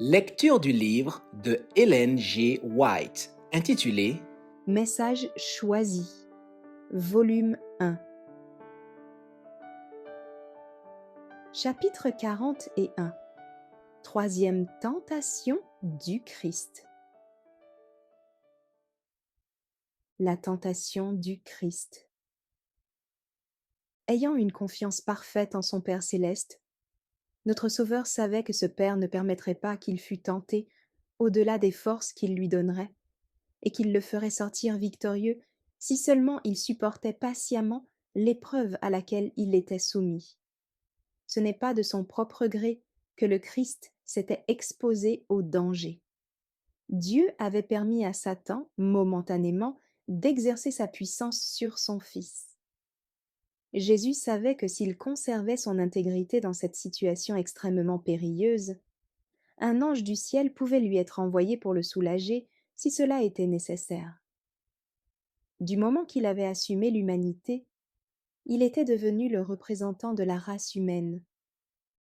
Lecture du livre de Ellen G. White, intitulé Message choisi, volume 1. Chapitre 41. Troisième tentation du Christ. La tentation du Christ. Ayant une confiance parfaite en son Père céleste, notre Sauveur savait que ce Père ne permettrait pas qu'il fût tenté au-delà des forces qu'il lui donnerait, et qu'il le ferait sortir victorieux si seulement il supportait patiemment l'épreuve à laquelle il était soumis. Ce n'est pas de son propre gré que le Christ s'était exposé au danger. Dieu avait permis à Satan, momentanément, d'exercer sa puissance sur son Fils. Jésus savait que s'il conservait son intégrité dans cette situation extrêmement périlleuse, un ange du ciel pouvait lui être envoyé pour le soulager si cela était nécessaire. Du moment qu'il avait assumé l'humanité, il était devenu le représentant de la race humaine.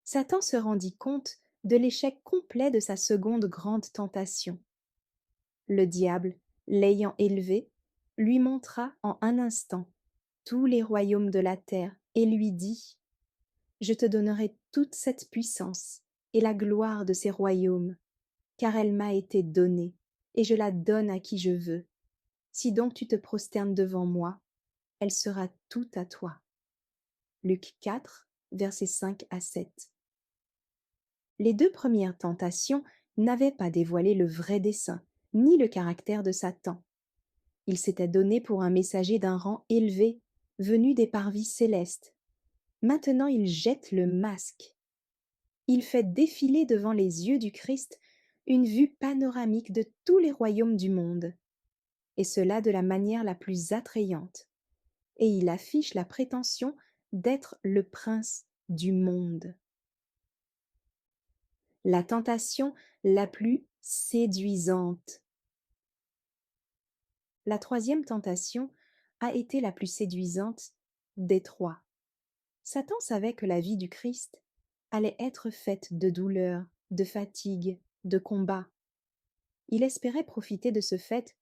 Satan se rendit compte de l'échec complet de sa seconde grande tentation. Le diable, l'ayant élevé, lui montra en un instant tous les royaumes de la terre et lui dit : « Je te donnerai toute cette puissance et la gloire de ces royaumes, car elle m'a été donnée, et je la donne à qui je veux. Si donc tu te prosternes devant moi, elle sera toute à toi. » Luc 4, versets 5 à 7. Les deux premières tentations n'avaient pas dévoilé le vrai dessein, ni le caractère de Satan. Il s'était donné pour un messager d'un rang élevé, venu des parvis célestes. Maintenant il jette le masque. Il fait défiler devant les yeux du Christ une vue panoramique de tous les royaumes du monde, et cela de la manière la plus attrayante. Et il affiche la prétention d'être le prince du monde. La tentation la plus séduisante. La troisième tentation a été la plus séduisante des trois. Satan savait que la vie du Christ allait être faite de douleurs, de fatigues, de combats. Il espérait profiter de ce fait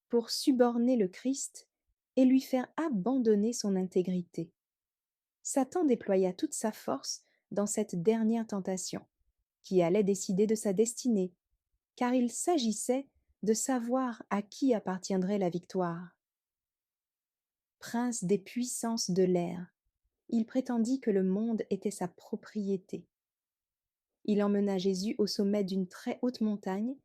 pour suborner le Christ et lui faire abandonner son intégrité. Satan déploya toute sa force dans cette dernière tentation, qui allait décider de sa destinée, car il s'agissait de savoir à qui appartiendrait la victoire. Prince des puissances de l'air, il prétendit que le monde était sa propriété. Il emmena Jésus au sommet d'une très haute montagne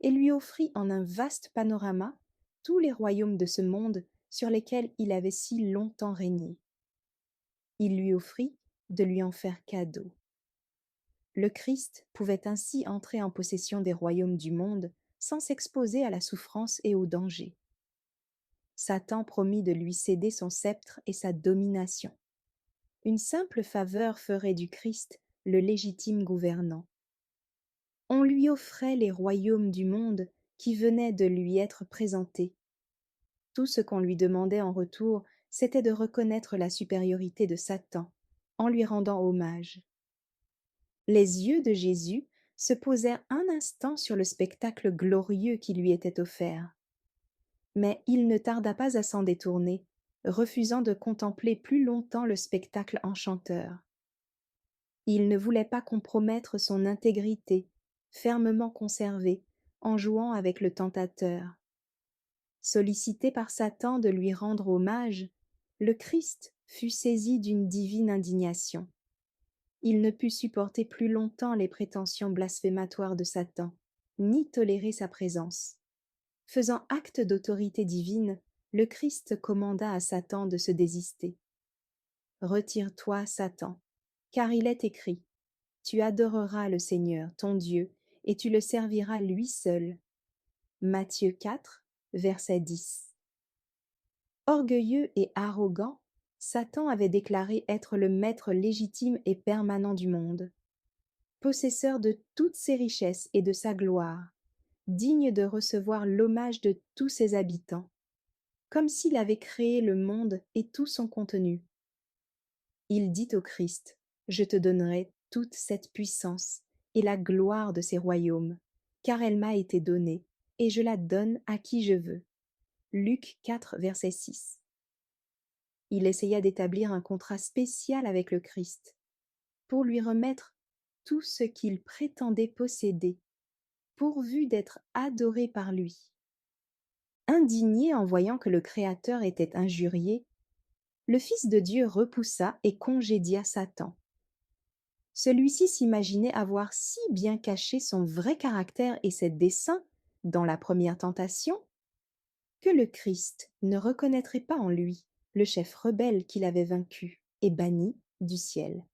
et lui offrit en un vaste panorama tous les royaumes de ce monde sur lesquels il avait si longtemps régné. Il lui offrit de lui en faire cadeau. Le Christ pouvait ainsi entrer en possession des royaumes du monde sans s'exposer à la souffrance et au danger. Satan promit de lui céder son sceptre et sa domination. Une simple faveur ferait du Christ le légitime gouvernant. On lui offrait les royaumes du monde qui venaient de lui être présentés. Tout ce qu'on lui demandait en retour, c'était de reconnaître la supériorité de Satan en lui rendant hommage. Les yeux de Jésus se posèrent un instant sur le spectacle glorieux qui lui était offert. Mais il ne tarda pas à s'en détourner, refusant de contempler plus longtemps le spectacle enchanteur. Il ne voulait pas compromettre son intégrité, fermement conservée, en jouant avec le tentateur. Sollicité par Satan de lui rendre hommage, le Christ fut saisi d'une divine indignation. Il ne put supporter plus longtemps les prétentions blasphématoires de Satan, ni tolérer sa présence. Faisant acte d'autorité divine, le Christ commanda à Satan de se désister. « Retire-toi, Satan, car il est écrit : Tu adoreras le Seigneur, ton Dieu, et tu le serviras lui seul. » Matthieu 4, verset 10. Orgueilleux et arrogant, Satan avait déclaré être le maître légitime et permanent du monde. Possesseur de toutes ses richesses et de sa gloire, digne de recevoir l'hommage de tous ses habitants, comme s'il avait créé le monde et tout son contenu. Il dit au Christ : « Je te donnerai toute cette puissance et la gloire de ces royaumes, car elle m'a été donnée, et je la donne à qui je veux. Luc 4, verset 6. Il essaya d'établir un contrat spécial avec le Christ, pour lui remettre tout ce qu'il prétendait posséder, pourvu d'être adoré par lui. Indigné en voyant que le Créateur était injurié, le Fils de Dieu repoussa et congédia Satan. Celui-ci s'imaginait avoir si bien caché son vrai caractère et ses desseins dans la première tentation, que le Christ ne reconnaîtrait pas en lui le chef rebelle qu'il avait vaincu et banni du ciel.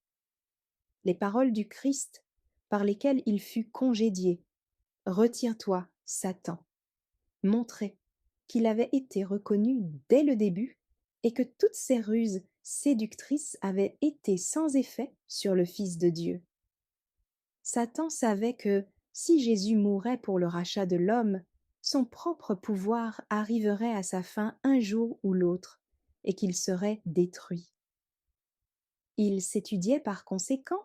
Les paroles du Christ par lesquelles il fut congédié, « Retire-toi, Satan », montraient qu'il avait été reconnu dès le début et que toutes ses ruses séductrices avaient été sans effet sur le Fils de Dieu. Satan savait que, si Jésus mourait pour le rachat de l'homme, son propre pouvoir arriverait à sa fin un jour ou l'autre, et qu'il serait détruit. Il s'étudiait par conséquent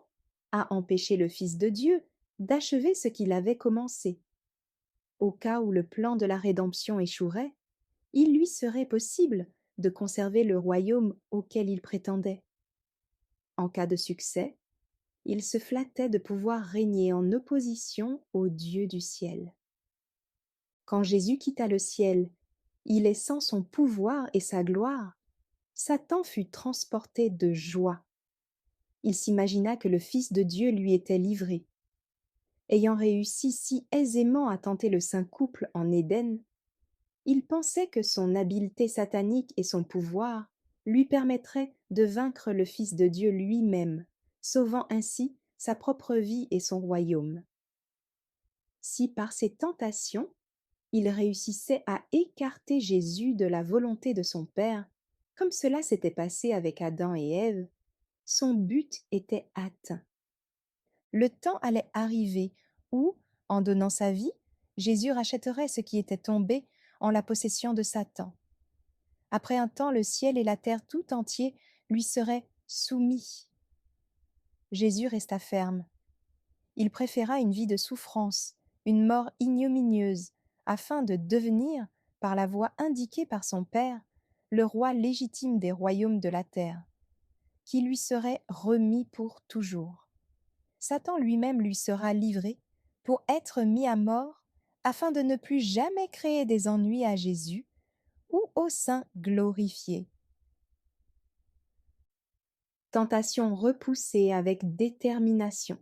à empêcher le Fils de Dieu d'achever ce qu'il avait commencé. Au cas où le plan de la rédemption échouerait, il lui serait possible de conserver le royaume auquel il prétendait. En cas de succès, il se flattait de pouvoir régner en opposition au Dieu du ciel. Quand Jésus quitta le ciel, y laissant son pouvoir et sa gloire, Satan fut transporté de joie. Il s'imagina que le Fils de Dieu lui était livré. Ayant réussi si aisément à tenter le saint couple en Éden, il pensait que son habileté satanique et son pouvoir lui permettraient de vaincre le Fils de Dieu lui-même, sauvant ainsi sa propre vie et son royaume. Si par ses tentations, il réussissait à écarter Jésus de la volonté de son Père, comme cela s'était passé avec Adam et Ève, son but était atteint. Le temps allait arriver où, en donnant sa vie, Jésus rachèterait ce qui était tombé en la possession de Satan. Après un temps, le ciel et la terre tout entier lui seraient soumis. Jésus resta ferme. Il préféra une vie de souffrance, une mort ignominieuse, afin de devenir, par la voie indiquée par son Père, le roi légitime des royaumes de la terre, qui lui serait remis pour toujours. Satan lui-même lui sera livré pour être mis à mort, afin de ne plus jamais créer des ennuis à Jésus ou aux saints glorifiés. Tentation repoussée avec détermination.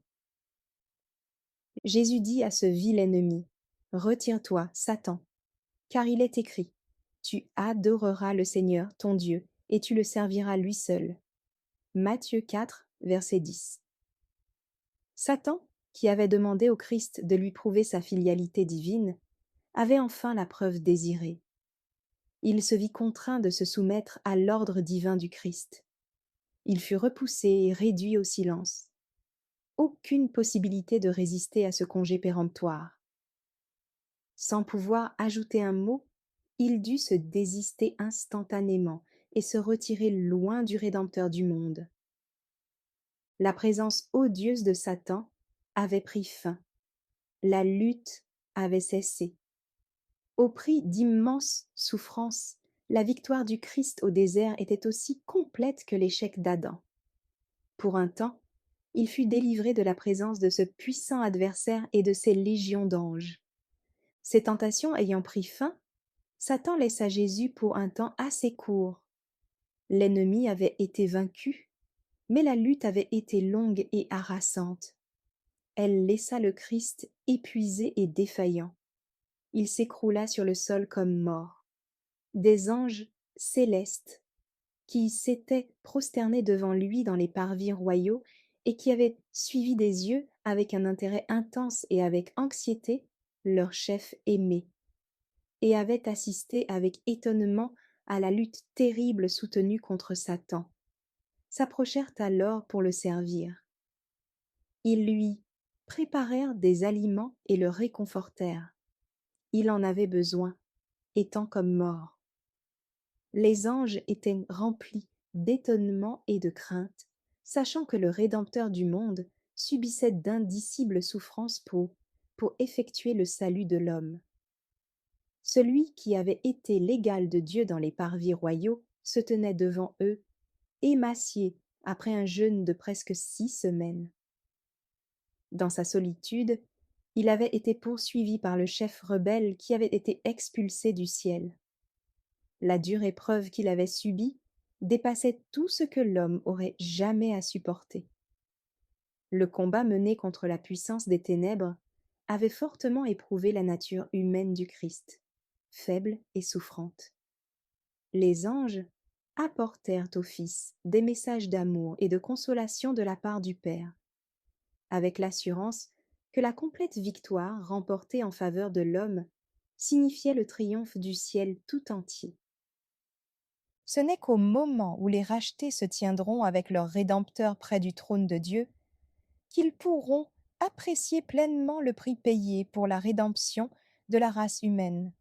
Jésus dit à ce vil ennemi, « Retire-toi, Satan, car il est écrit, tu adoreras le Seigneur, ton Dieu, et tu le serviras lui seul. » Matthieu 4, verset 10. Satan, qui avait demandé au Christ de lui prouver sa filialité divine, avait enfin la preuve désirée. Il se vit contraint de se soumettre à l'ordre divin du Christ. Il fut repoussé et réduit au silence. Aucune possibilité de résister à ce congé péremptoire. Sans pouvoir ajouter un mot, il dut se désister instantanément et se retirer loin du Rédempteur du monde. La présence odieuse de Satan avait pris fin. La lutte avait cessé. Au prix d'immenses souffrances, la victoire du Christ au désert était aussi complète que l'échec d'Adam. Pour un temps, il fut délivré de la présence de ce puissant adversaire et de ses légions d'anges. Ses tentations ayant pris fin, Satan laissa Jésus pour un temps assez court. L'ennemi avait été vaincu, mais la lutte avait été longue et harassante. Elle laissa le Christ épuisé et défaillant. Il s'écroula sur le sol comme mort. Des anges célestes, qui s'étaient prosternés devant lui dans les parvis royaux et qui avaient suivi des yeux, avec un intérêt intense et avec anxiété, leur chef aimé, et avaient assisté avec étonnement à la lutte terrible soutenue contre Satan, s'approchèrent alors pour le servir. Ils lui préparèrent des aliments et le réconfortèrent. Il en avait besoin, étant comme mort. Les anges étaient remplis d'étonnement et de crainte, sachant que le Rédempteur du monde subissait d'indicibles souffrances pour pour effectuer le salut de l'homme. Celui qui avait été l'égal de Dieu dans les parvis royaux se tenait devant eux, émacié après un jeûne de presque 6 semaines. Dans sa solitude, il avait été poursuivi par le chef rebelle qui avait été expulsé du ciel. La dure épreuve qu'il avait subie dépassait tout ce que l'homme aurait jamais à supporter. Le combat mené contre la puissance des ténèbres avait fortement éprouvé la nature humaine du Christ, faible et souffrante. Les anges apportèrent au Fils des messages d'amour et de consolation de la part du Père, avec l'assurance que la complète victoire remportée en faveur de l'homme signifiait le triomphe du ciel tout entier. Ce n'est qu'au moment où les rachetés se tiendront avec leur Rédempteur près du trône de Dieu qu'ils pourront apprécier pleinement le prix payé pour la rédemption de la race humaine,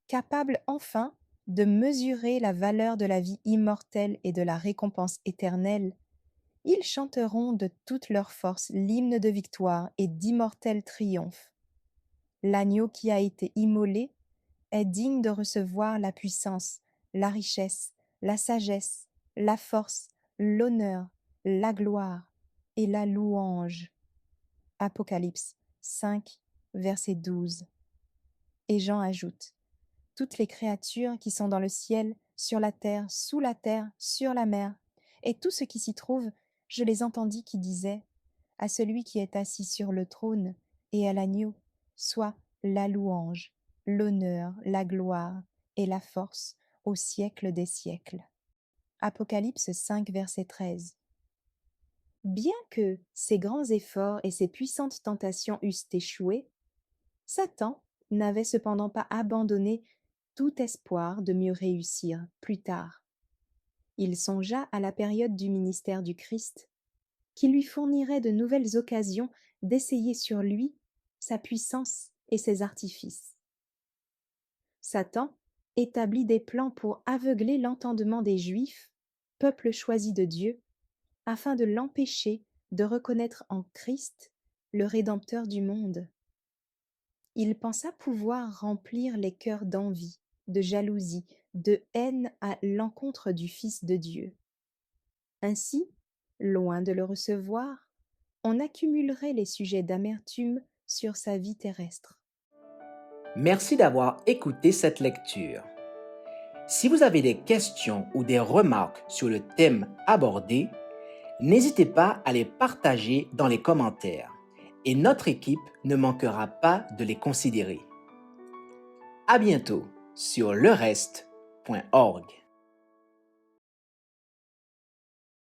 capables enfin de mesurer la valeur de la vie immortelle et de la récompense éternelle. Ils chanteront de toute leur force l'hymne de victoire et d'immortel triomphe. L'agneau qui a été immolé est digne de recevoir la puissance, la richesse, la sagesse, la force, l'honneur, la gloire et la louange. Apocalypse 5, verset 12. Et Jean ajoute: toutes les créatures qui sont dans le ciel, sur la terre, sur la mer, et tout ce qui s'y trouve, je les entendis qui disaient: à celui qui est assis sur le trône et à l'agneau, soit la louange, l'honneur, la gloire et la force au siècle des siècles. Apocalypse 5, verset 13. Bien que ces grands efforts et ces puissantes tentations eussent échoué, Satan n'avait cependant pas abandonné tout espoir de mieux réussir plus tard. Il songea à la période du ministère du Christ, qui lui fournirait de nouvelles occasions d'essayer sur lui sa puissance et ses artifices. Satan établit des plans pour aveugler l'entendement des Juifs, peuple choisi de Dieu, afin de l'empêcher de reconnaître en Christ le Rédempteur du monde. Il pensa pouvoir remplir les cœurs d'envie, de jalousie, de haine à l'encontre du Fils de Dieu. Ainsi, loin de le recevoir, on accumulerait les sujets d'amertume sur sa vie terrestre. Merci d'avoir écouté cette lecture. Si vous avez des questions ou des remarques sur le thème abordé, n'hésitez pas à les partager dans les commentaires et notre équipe ne manquera pas de les considérer. À bientôt sur lereste.org.